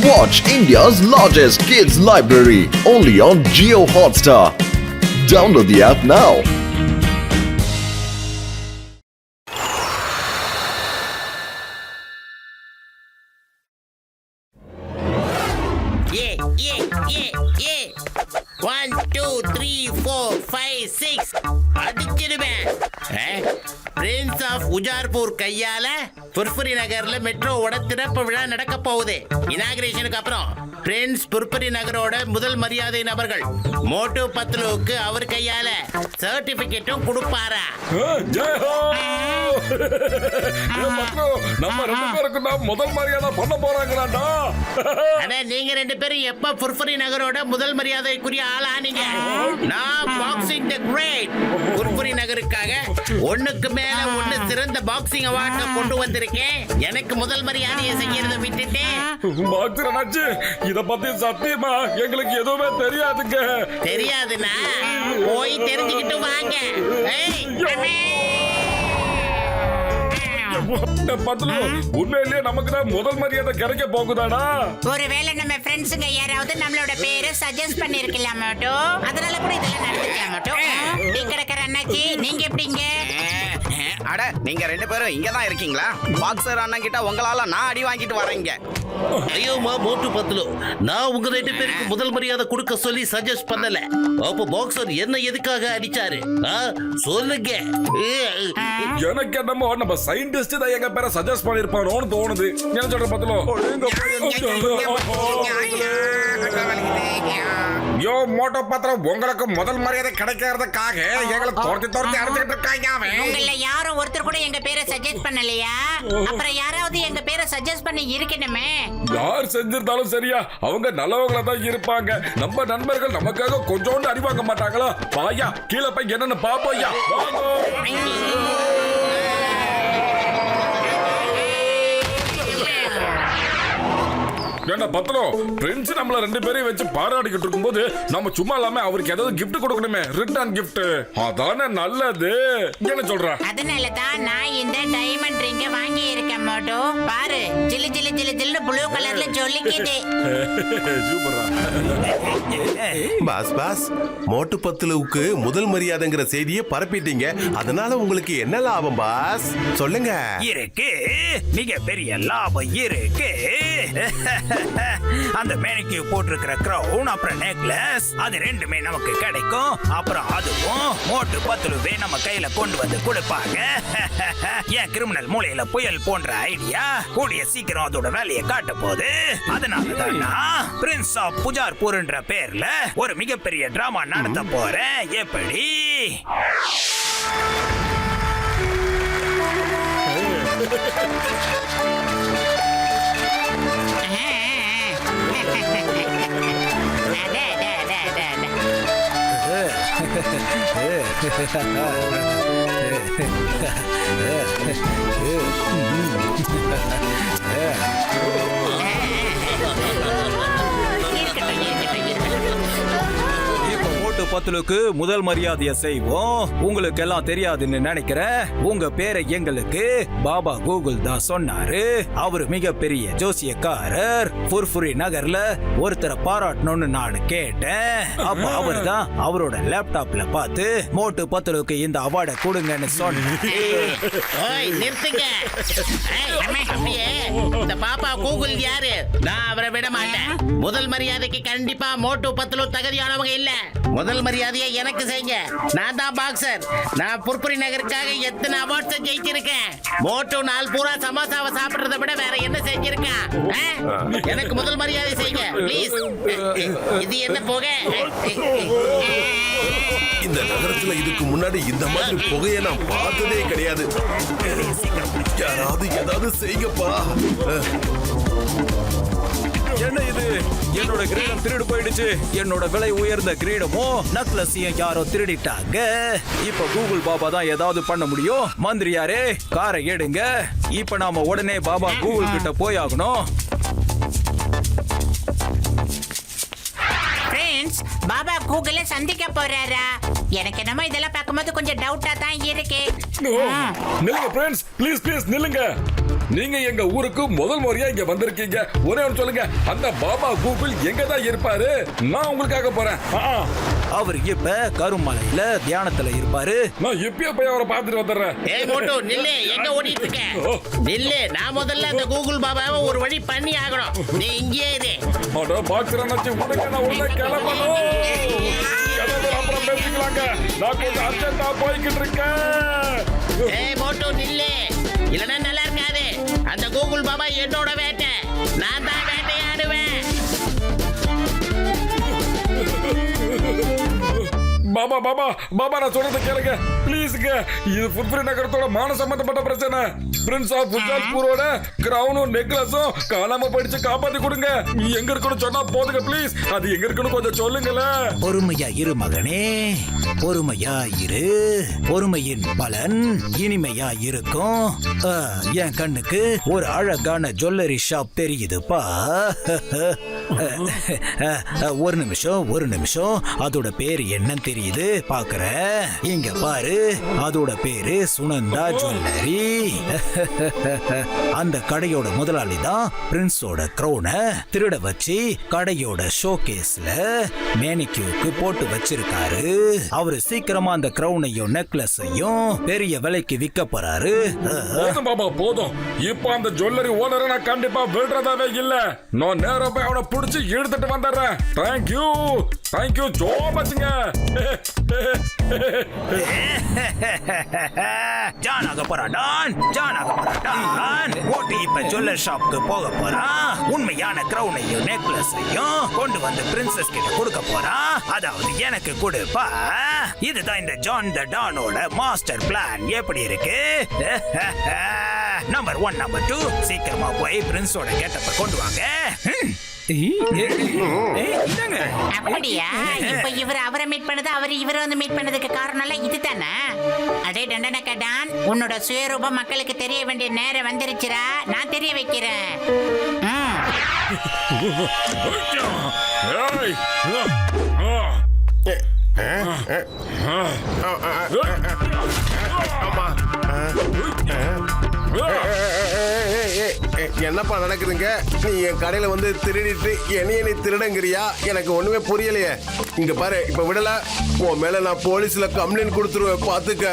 Watch India's largest kids library only on Jio Hotstar. Download the app now. Yeah. 1, 2, 3, 4, 5, 6 அடிச்சிடுவேன். Prince of உஜார்பூர் கையால புர்புரி நகர்ல மெட்ரோவோட திறப்பு விழா நடக்க போகுது. இனாகிரேஷனுக்கு அப்புறம் பிரின்ஸ் புர்புரி நகரோட முதல் மரியாதை நபர்கள் மோட்டு பத்லுவுக்கு அவர் கையால சர்டிபிகேட்டும் கொடுப்பாரா? நம்ம ரெண்டு பேருக்கு தான் முதல் மரியாதை பண்ண போறாங்கடா. அட நீங்க ரெண்டு பேரும் எப்ப புர்புரி நகரோட முதல் மரியாதைக்குரிய ஆளானீங்க? நான் பாக்ஸிங் தி கிரேட் புர்புரி நகருக்காக ஒண்ணுக்கு மேல ஒண்ணு சிறந்த பாக்ஸிங் அவார்ட கொண்டு வந்திருக்கேன். எனக்கு முதல் மரியாதையை செய்யறத விட்டுட்டேன். பாக்ஸர் அண்ணாச்சி, இத பத்தி சத்தியமா எங்களுக்கு எதுவுமே தெரியாதுங்க. தெரியாதுன்னா போய் தெரிஞ்சுக்கிட்டு வாங்க. உண்மையிலேயே நமக்கு தான் முதல் மரியாதை கிடைக்க போகுதாடா? ஒருவேளை நம்ம ஃப்ரெண்ட்ஸுங்க யாராவது நம்மளோட பேரை சஜஸ்ட் பண்ணிருக்கலாம் மாட்டோம். அதனால கூட இதெல்லாம் நடந்துக்கலாம் மாட்டோம். டீ கடைக்கார அண்ணாச்சி, நீங்க எப்படிங்க? அட நீங்க ரெண்டு பேரும் இங்க தான் இருக்கீங்களா? பாக்ஸர் அண்ணன் கிட்ட உங்களால நான் அடி வாங்கிட்டு வரேங்க. ஐயோமா மோட்டு பத்லு, நான் உங்க ரெண்டு பேருக்கு முதல் மரியாதை கொடுக்க சொல்லி சஜஸ்ட் பண்ணல. அப்போ பாக்ஸர் என்ன எதுக்காக அடிச்சாரு சொல்லுங்க. எனக்கு என்னமோ நம்ம சயின்டிஸ்ட் தான் எங்க பேரை சஜஸ்ட் பண்ணிருப்பானோன்னு தோணுது. என்ன சொல்ற பத்லு? யோ மோட்டோ பத்ரம், உங்களுக்கு முதல் மரியாதை கிடைக்கிறதுக்காக எங்களை துரத்தி அரைச்சிட்டு இருக்காங்க. உங்கள யாரும் ஒருத்தர் கூட எங்க பேரை சஜஸ்ட் பண்ணலையா? அப்புறம் யாராவது எங்க பேரை சஜஸ்ட் பண்ணி இருக்கணுமே. யார் செஞ்சிருந்தாலும் சரியா, அவங்க நல்லவங்களா தான் இருப்பாங்க. நம்ம நண்பர்கள் நமக்காக கொஞ்சோண்டு அடி வாங்க மாட்டாங்களா? பாயா கீழே போய் என்னன்னு பாப்போயா. என்ன பத்திரம், பிரின்ஸ் நம்மள ரெண்டு பேரையும் வச்சு பாராட்டிக்கிட்டு இருக்கும்போது நம்ம சும்மா இல்லாம அவருக்கு ஏதாவது கிஃப்ட் கொடுக்கணுமே, ரிட்டர்ன் கிஃப்ட். அதானே நல்லது. என்ன சொல்ற? அதனாலதான் நான் இந்த டைமண்ட் ரிங்க வாங்கி இருக்கேன் மோட்டோ. பாரு, ஜிலு ஜிலு ஜிலு ஜிலு ப்ளூ கலர்ல ஜொலிக்குது. சூப்பரா. பாஸ் மோட்டு பத்லுவுக்கு முதல் மரியாதைங்கிற செய்தியை பரப்பிட்டீங்க. அதனால உங்களுக்கு என்ன லாபம் பாஸ்? சொல்லுங்க. இருக்கு, மிக பெரிய லாபம் இருக்கு. அந்த மேனிக்கு போட்டிருக்கிற கிரவுன் அப்புறம் நெக்லஸ், அது ரெண்டுமே நமக்கு கிடைக்கும். அப்புறம் அதுவும் மோட்டு பத்லுவே நம்ம கையில கொண்டு வந்து கொடுப்பாங்க. என் கிரிமினல் மூளையில புயல் போன்ற ஐடியா கூடிய சீக்கிரம் அதோட வேலையை காட்ட போகுது. அதனாலதான் நான் பிரின்ஸ் ஆஃப் புஜார்பூர்ன்ற பேர்ல ஒரு மிகப்பெரிய டிராமா நடத்த போறேன். எப்படி? பத்லுக்கு முதல் மரியாதையை செய்வோம். உங்களுக்கு எல்லாம் தெரியாதுன்னு நினைக்கிறேன். உங்க பேரை எங்களுக்கு பாபா கூகுள் தான் சொன்னாரு. அவரு மிகப்பெரிய ஜோசியக்காரர். புர்புரி நகர்ல ஒருத்தரை பாராட்டணும்னு நான் கேட்டேன். அப்ப அவரு தான் அவரோட லேப்டாப்ல பார்த்து மோட்டு பத்லுக்கு இந்த அவார்டை கொடுங்கன்னு சொன்னாரு. இந்த பாப்பா கூகுள் யாரு? நான் அவரை விட மாட்டேன். முதல் மரியாதைக்கு கண்டிப்பா மோட்டு பத்லு தகுதியானவங்க இல்ல. முதல் மரியாதையை எனக்கு செய்யுங்க. நான் தான் பாக்ஸர். நான் புர்புரி நகருக்காக எத்தனை அவார்ட்ஸ் ஜெயிச்சிருக்கேன். மோட்டோ நாள் பூரா சமோசாவை சாப்பிடுறத விட வேற என்ன செஞ்சிருக்கேன்? எனக்கு முதல் மரியாதை செய்யுங்க ப்ளீஸ். இது என்ன போக? இந்த நகரத்துல இதுக்கு முன்னாடி இந்த மாதிரி புகையை நான் பார்த்ததே கிடையாது. யாராவது ஏதாவது செய்யப்பா. என்ன இது? என்னோட கிரீடம் திருடு போயிடுச்சு. என்னோட விலை உயர்ந்த கிரீடமும் நக்லஸையும் யாரோ திருடிட்டாங்க. இப்ப கூகுள் பாபா தான் ஏதாவது பண்ண முடியும். மந்திரியாரே, காரை எடுங்க. இப்ப நாம உடனே பாபா கூகுள் கிட்ட போய் ஆகணும். ஃப்ரெண்ட்ஸ், பாபா கூகுளை சந்திக்க போறாரா? எனக்கு என்னமோ இதெல்லாம் பார்க்கும்போது கொஞ்சம் டவுட்டா தான் இருக்கு. நில்லுங்க ஃப்ரெண்ட்ஸ், ப்ளீஸ் நில்லுங்க. நீங்க எங்க ஊருக்கு முதல் முறையா இங்க வந்திருக்கீங்க. ஒரே ஒன்று சொல்லுங்க, அந்த பாபா கூகுள் எங்க தான் இருப்பாரு? நான் உங்களுக்காக போறேன். அவர் இப்ப கருமலையில தியானத்துல இருப்பாரு. நான் இப்பயே போய் அவரை பார்த்துட்டு வந்துடுறேன். ஏய் மோட்டு நில்லு, எங்க ஓடிட்டு இருக்க? நில்லு, நான் முதல்ல அந்த கூகுள் பாபாவை ஒரு வழி பண்ணி ஆகணும். நீ இங்கேயே இரு. அட பாக்குறேன், நான் உடனே கிளம்பணும். கிளம்புற அப்புறம் பேசிக்கலாங்க. நான் கொஞ்சம் அர்ஜென்டா போய்கிட்டு இருக்கேன். ஏய் மோட்டு நில்லு, இல்லைன்னா நல்லா இருக்காது. அந்த கூகுள் பாபா என்னோட வேட்டை, நான் தான் வேட்டையாடுவேன். பாபா பாபா பாபா, நான் சொல்றதை கேளுங்க ப்ளீஸுங்க. இது புத்ரி நகரத்தோட மான சம்பந்தப்பட்ட பிரச்சனை. பிரின்ஸ் ஆஃப் உஜால்பூரோட கிரவுனும் நெக்லஸும் காணாம போயிடுச்சு, காப்பாத்தி கொடுங்க. எங்க இருக்குன்னு சொன்னா போதுங்க ப்ளீஸ். அது எங்க இருக்குன்னு கொஞ்சம் சொல்லுங்களேன். பொறுமையா இரு மகனே, பொறுமையா இரு. பொறுமையின் பலன் இனிமையா இருக்கும். என் கண்ணுக்கு ஒரு அழகான ஜுவல்லரி ஷாப் தெரியுதுப்பா. ஒரு நிமிஷம், அதோட பேரு என்னன்னு தெரியுது பாக்குற? இங்க பாரு, அதோட பேரு சுனந்தா ஜுவல்லரி. அந்த கடையோட முதலாளி தான் பிரின்ஸோட க்ரௌனை திருட வச்சு கடையோட ஷோகேஸ்ல மேனிக்யூக்கு போட்டு வச்சிருக்காரு. அவரு சீக்கிரமா அந்த க்ரௌனையும் நெக்லஸையும் பெரிய விலைக்கு விற்க போறாரு. போதும் பாபா போதும். இப்ப அந்த ஜுவல்லரி ஓனரை நான் கண்டிப்பா விடுறதாவே இல்ல. நான் நேரா போய் அவனை புடிச்சு எடுத்துட்டு வந்துடுறேன். Thank you so மச்ங்க. ஜானாக போறான். ஓட்டு இப்ப ஜுவல்லர் ஷாப்க்கு போக போறான். உண்மையான கிரவுனையும் நெக்லஸையும் கொண்டு வந்து பிரின்சஸ் கிட்ட கொடுக்க போறான். அதாவது எனக்கு கொடுப்பா. இதுதான் இந்த ஜான் த டானோட மாஸ்டர் பிளான். எப்படி இருக்கு? நம்பர் 1 நம்பர் 2 சீக்கிரமா போய் பிரின்ஸோட கெட்டப்ப கொண்டு வாங்க. அப்படியா? இப்ப இவர் அவரை மீட் பண்ணது, அவர் இவரை வந்து மீட் பண்ணதுக்கு காரணம் எல்லாம் இதுதானே? அடே டண்டனக்கடான், உன்னோட சுயரூபம் மக்களுக்கு தெரிய வேண்டிய நேரம் வந்துருச்சுரா. நான் தெரிய வைக்கிறேன். என்னப்பா நடக்குதுங்க? நீ என் கடையில வந்து திருடிட்டு என்னைய திருடங்கிறியா? எனக்கு ஒண்ணுமே புரியலையே. இங்க பாரு, இப்ப விடல உன் மேல நான் போலீஸ்ல கம்ப்ளைண்ட் கொடுத்துருவேன், பாத்துக்க.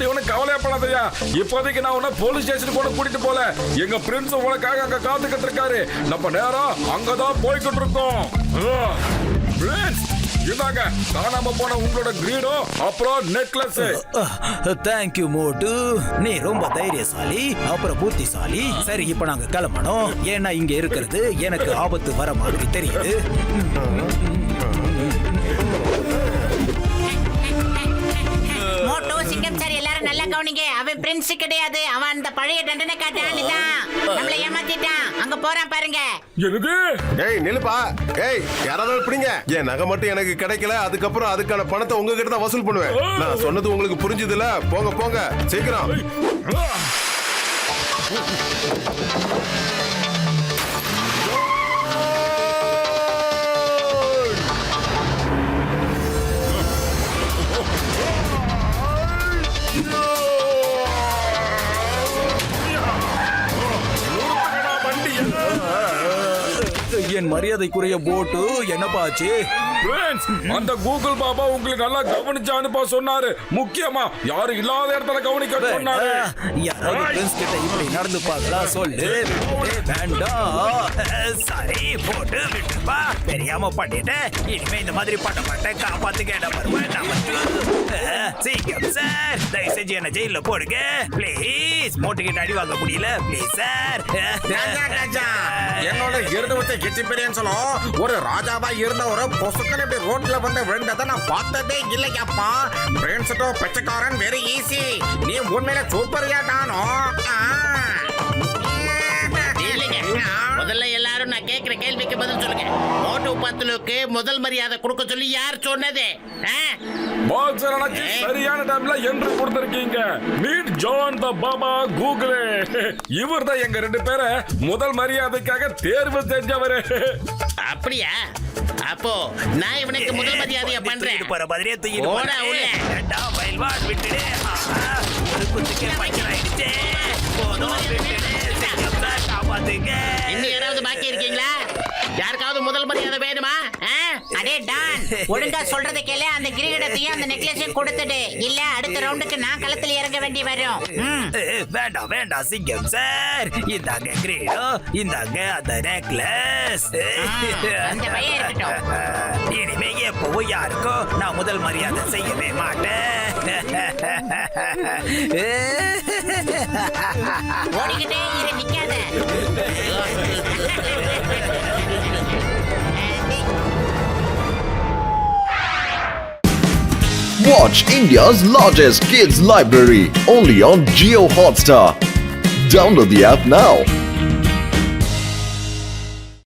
நீ உனக்கு கவலையப்படாதயா. இப்போதைக்கு நான் உன்ன போலீஸ் ஸ்டேஷனுக்கு கூட கூட்டிட்டு போல. எங்க பிரின்ஸ் உனக்காக அங்க காத்துக்கிட்டு இருக்காரு. நம்ம நேரம் அங்கதான் போய்கிட்டு இருக்கோம். பிரின்ஸ், இதாங்க காணாம போன உங்களோட கிரீடோ அப்புறம் நெக்லஸ். தேங்க்யூ மோட்டு, நீ ரொம்ப தைரியசாலி அப்புறம் புத்திசாலி. சரி, இப்ப நாங்க கிளம்பணும். ஏன்னா இங்க இருக்கிறது எனக்கு ஆபத்து வர மாதிரி தெரியுது. மோட்டோ, சிங்கம் சார், எல்லாரும் நல்லா கவனிங்க. அவன் பிரின்ஸ் கிடையாது, அவன் அந்த பழைய டண்டனக்கடான் தான். நம்மள ஏமாத்திட்டான். அங்க போறான் பாருங்க. என்னது? ஏய் நிலுப்பா, ஏய் யாராவது பிடிங்க. என் நகை மட்டும் எனக்கு கிடைக்கல, அதுக்கப்புறம் அதுக்கான பணத்தை உங்ககிட்ட தான் வசூல் பண்ணுவேன். நான் சொன்னது உங்களுக்கு புரிஞ்சுதுல? போங்க போங்க சீக்கிரம். என் மரியாதைக்குரிய போட்டு என்னப்பாச்சு? அந்த கூகுள் பாபா உங்களுக்கு நல்லா கவனிச்சு அனுப்ப சொன்னாரு. முக்கியமா யாரும் இல்லாத இடத்துல கவனிக்க சொன்னாரு. யாராவது பிரின்ஸ் கிட்ட இப்படி நடந்து பாக்கலா? சொல்லு. வேண்டாம். சரி போட்டு விட்டுப்பா. தெரியாம பண்ணிட்டேன். இனிமே இந்த மாதிரி பண்ண மாட்டேன். காப்பாத்துக்க இடம் வருவேன். சீக்கிரம் சார், தயவு செஞ்சு என்ன ஜெயில போடுங்க பிளீஸ். மோட்டுக்கிட்ட அடி வாங்க முடியல பிளீஸ் சார். என்னோட இருந்தவத்தை எக்ஸ்பீரியன்ஸ் ஒரு ராஜாவா இருந்த ஒரு பொசுக்கன் இப்படி ரோட்ல வந்து விழுந்ததை நான் பார்த்ததே இல்லையாப்பா. பிரின்ஸ்டோ பிச்சைக்காரன் வெரி ஈஸி. நீ உண்மையில சூப்பரியா தானோ? முதல்ல எல்லாரும் நான் கேட்கிற கேள்விக்கு பதில் சொல்லுங்க. மோட்டு பத்துலுக்கு முதல் மரியாதை கொடுக்க சொல்லி யார் சொன்னது? சரியான டைம்ல என்று கொடுத்திருக்கீங்க. Meet John the Baba Google. இவர் தான் எங்க 2 பேரை முதல் மரியாதைக்காக தேர்வு செஞ்சவரு. அப்படியா? அப்போ நான் இவனுக்கு முதல் மரியாதையா பண்றேன். போற மாதிரியே தூக்கிட்டு ஓடா உள்ள. விட்டுடு. ஒரு குத்துக்கே பஞ்சர் ஆயிடுச்சே. போதும் விட்டுடு. காப்பாத்துங்க. இன்னும் யாராவது பாக்கி இருக்கீங்களா? யாருக்காவது முதல் மரியாதை வேணுமா? அடே டான், ஒழுங்கா சொல்றத கேளு. அந்த கிரீடத்தையும் அந்த நெக்லஸையும் கொடுத்துடு, இல்ல அடுத்த ரவுண்டுக்கு நான் களத்துல இறங்க வேண்டி வரும். வேண்டாம் வேண்டாம் சிங்கம் சார், இந்தாங்க கிரீடம், இந்தாங்க அந்த நெக்லஸ். அந்த பையன் இருக்கட்டும். இனிமே எப்பவும் யாருக்கும் நான் முதல் மரியாதை செய்யவே மாட்டேன். ஓடிக்கிட்டே இரு, நிக்காத. Watch India's largest kids library only on Geo Hotstar. Download the app now.